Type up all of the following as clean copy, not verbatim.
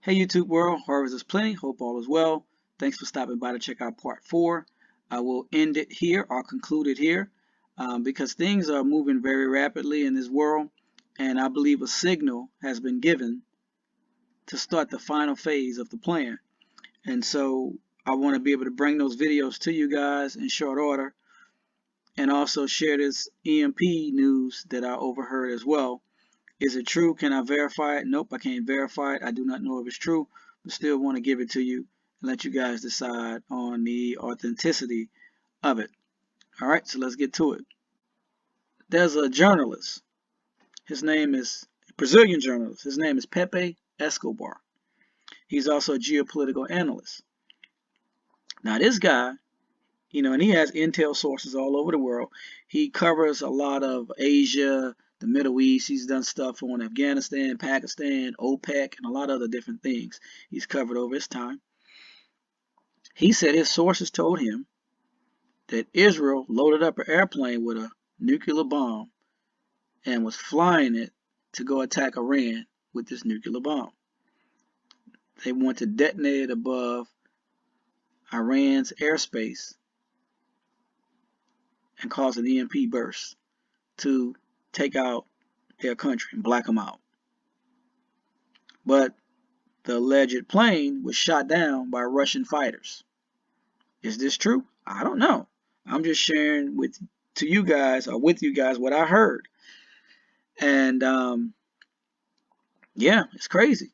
Hey YouTube world, harvest is plenty. Hope all is well. Thanks for stopping by to check out part 4. I will end it here or conclude it here because things are moving very rapidly in this world, and I believe a signal has been given to start the final phase of the plan. And so I want to be able to bring those videos to you guys in short order and also share this EMP news that I overheard as well. Is it true? Can I verify it? Nope, I can't verify it. I do not know if it's true, but still want to give it to you and let you guys decide on the authenticity of it. All right, so let's get to it. There's a journalist. His name is a Brazilian journalist. His name is Pepe Escobar. He's also a geopolitical analyst. Now, this guy, and he has intel sources all over the world. He covers a lot of Asia, the Middle East. He's done stuff on Afghanistan, Pakistan, OPEC, and a lot of other different things he's covered over his time. He said his sources told him that Israel loaded up an airplane with a nuclear bomb and was flying it to go attack Iran with this nuclear bomb. They want to detonate it above Iran's airspace and cause an EMP burst to take out their country and black them out. But the alleged plane was shot down by Russian fighters. Is this true? I don't know. I'm just sharing with you guys what I heard. And yeah, it's crazy.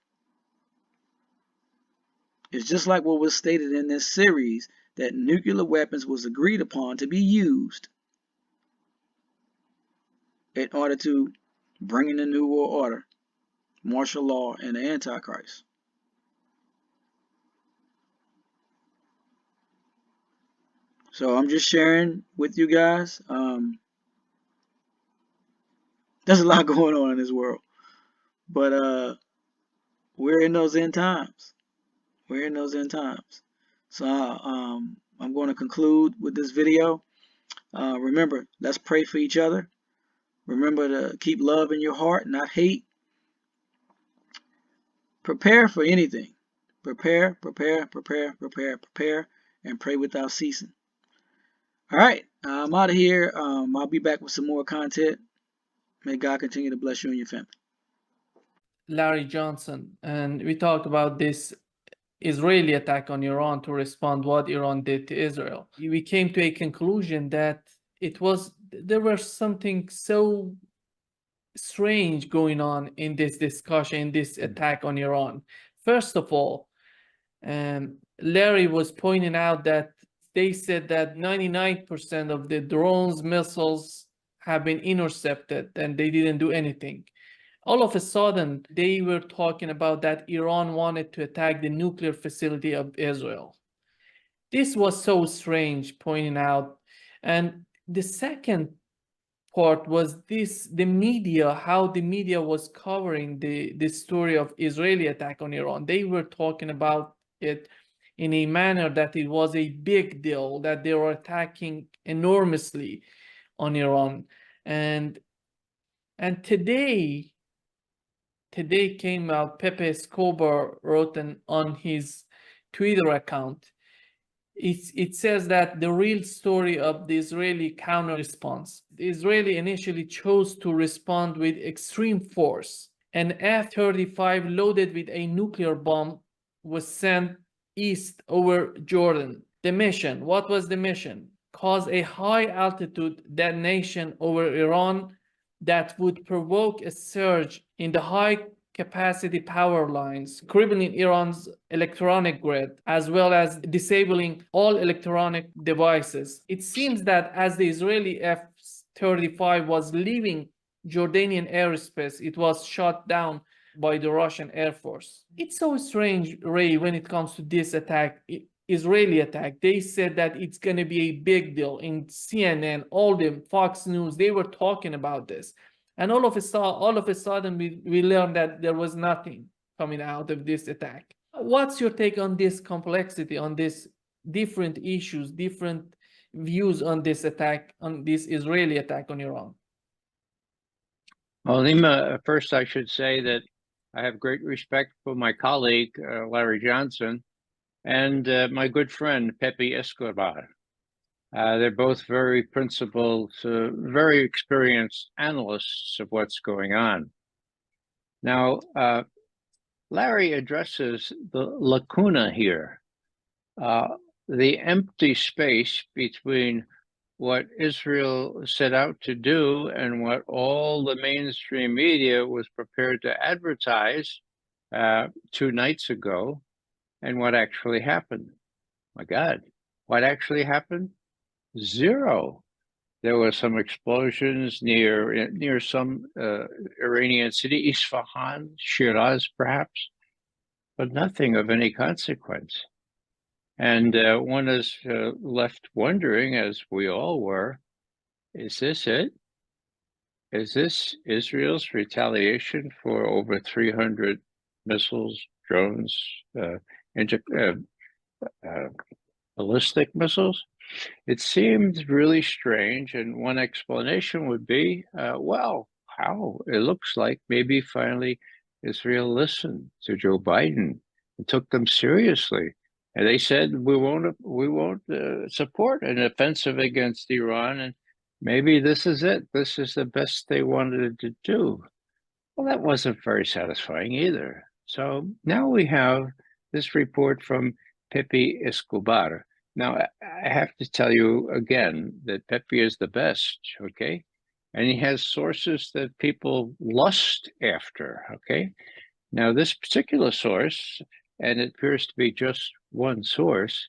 It's just like what was stated in this series, that nuclear weapons was agreed upon to be used in order to bring in the New World Order, martial law, and the Antichrist. So I'm just sharing with you guys. There's a lot going on in this world, but we're in those end times. We're in those end times. So I'm going to conclude with this video. Remember, let's pray for each other. Remember to keep love in your heart, not hate. Prepare for anything. Prepare, and pray without ceasing. All right, I'm out of here. I'll be back with some more content. May God continue to bless you and your family. Larry Johnson, and we talked about this Israeli attack on Iran to respond what Iran did to Israel. We came to a conclusion that there was something so strange going on in this discussion, in this attack on Iran. First of all, Larry was pointing out that they said that 99% of the drones, missiles have been intercepted and they didn't do anything. All of a sudden, they were talking about that Iran wanted to attack the nuclear facility of Israel. This was so strange, pointing out. And the second part was the media, how the media was covering the story of Israeli attack on Iran. They were talking about it in a manner that it was a big deal, that they were attacking enormously on Iran. And today came out, Pepe Escobar wrote on his Twitter account. It says that the real story of the Israeli counter-response. The Israeli initially chose to respond with extreme force. An F-35 loaded with a nuclear bomb was sent east over Jordan. The mission, what was the mission? Cause a high-altitude detonation over Iran that would provoke a surge in the high-capacity power lines, crippling Iran's electronic grid, as well as disabling all electronic devices. It seems that as the Israeli F-35 was leaving Jordanian airspace, it was shot down by the Russian Air Force. It's so strange, Ray, when it comes to this attack, Israeli attack. They said that it's going to be a big deal. In CNN, all the Fox News, they were talking about this. And all of a sudden, we learned that there was nothing coming out of this attack. What's your take on this complexity, on this different issues, different views on this attack, on this Israeli attack on Iran? Well, Lima, first I should say that I have great respect for my colleague, Larry Johnson, and my good friend, Pepe Escobar. They're both very principled, very experienced analysts of what's going on. Now, Larry addresses the lacuna here, the empty space between what Israel set out to do and what all the mainstream media was prepared to advertise 2 nights ago, and what actually happened. My God, what actually happened? Zero. There were some explosions near some Iranian city, Isfahan, Shiraz, perhaps, but nothing of any consequence. And one is left wondering, as we all were, is this it? Is this Israel's retaliation for over 300 missiles, drones, inter ballistic missiles? It seemed really strange, and one explanation would be, well, how? It looks like maybe finally Israel listened to Joe Biden and took them seriously. And they said, we won't support an offensive against Iran, and maybe this is it. This is the best they wanted to do. Well, that wasn't very satisfying either. So now we have this report from Pepe Escobar. Now, I have to tell you again that Pepe is the best, okay? And he has sources that people lust after, okay? Now, this particular source, and it appears to be just one source,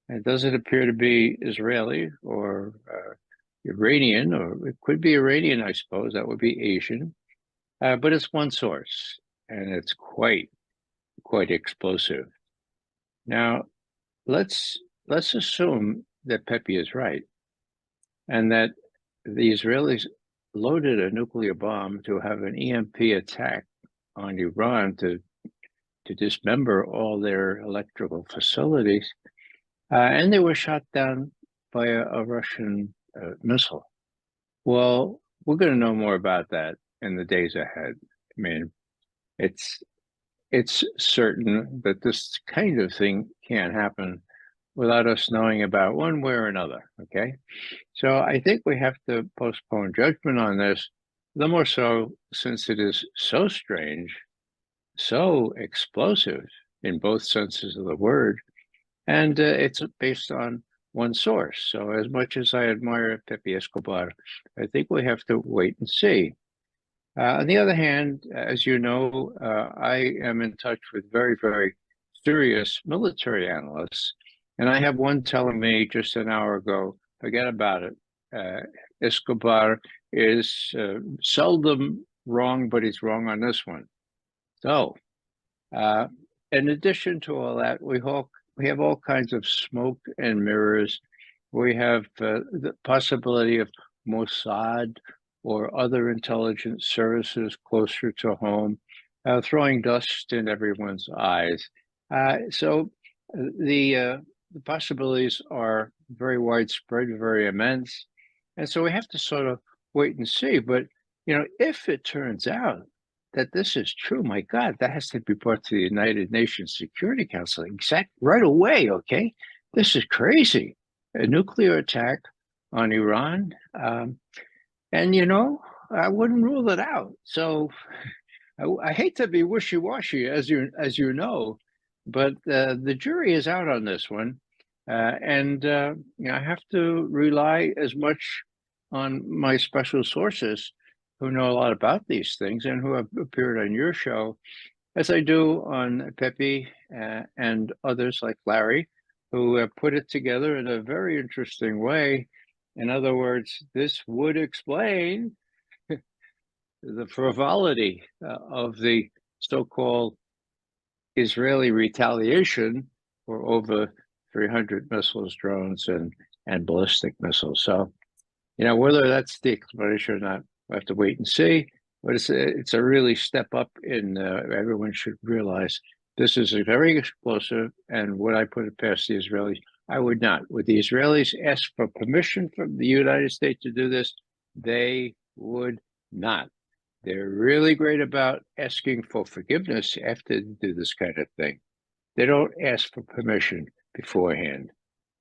and it doesn't appear to be Israeli or Iranian, or it could be Iranian, I suppose, that would be Asian. But it's one source, and it's quite explosive. Now, let's assume that Pepe is right, and that the Israelis loaded a nuclear bomb to have an EMP attack on Iran to dismember all their electrical facilities, and they were shot down by a Russian missile. Well, we're going to know more about that in the days ahead. I mean, it's certain that this kind of thing can't happen without us knowing about one way or another, okay? So I think we have to postpone judgment on this, the more so since it is so strange, so explosive in both senses of the word, and it's based on one source. So as much as I admire Pepe Escobar, I think we have to wait and see. On the other hand, as you know, I am in touch with very, very serious military analysts, and I have one telling me just an hour ago, forget about it. Escobar is seldom wrong, but he's wrong on this one. So, in addition to all that, we have all kinds of smoke and mirrors. We have the possibility of Mossad or other intelligence services closer to home, throwing dust in everyone's eyes. So the possibilities are very widespread, very immense. And so we have to sort of wait and see. But, if it turns out that this is true, my God, that has to be brought to the United Nations Security Council right away, okay? This is crazy. A nuclear attack on Iran. And, I wouldn't rule it out. So I hate to be wishy-washy, as you know, but the jury is out on this one. And I have to rely as much on my special sources who know a lot about these things and who have appeared on your show, as I do on Pepe and others like Larry, who have put it together in a very interesting way. In other words, this would explain the frivolity of the so-called Israeli retaliation for over 300 missiles, drones, and ballistic missiles. So, whether that's the explanation or not, we'll have to wait and see. But it's a really step up in, everyone should realize this is very explosive, and would I put it past the Israelis? I would not. Would the Israelis ask for permission from the United States to do this? They would not. They're really great about asking for forgiveness after they do this kind of thing. They don't ask for permission beforehand.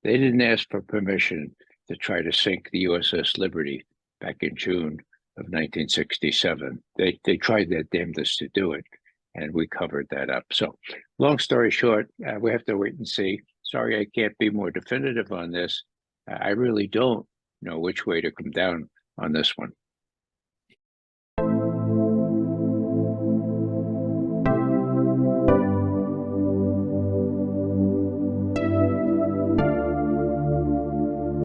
They didn't ask for permission to try to sink the USS Liberty back in June of 1967. They tried their damnedest to do it, and we covered that up. So, long story short, we have to wait and see. Sorry, I can't be more definitive on this. I really don't know which way to come down on this one.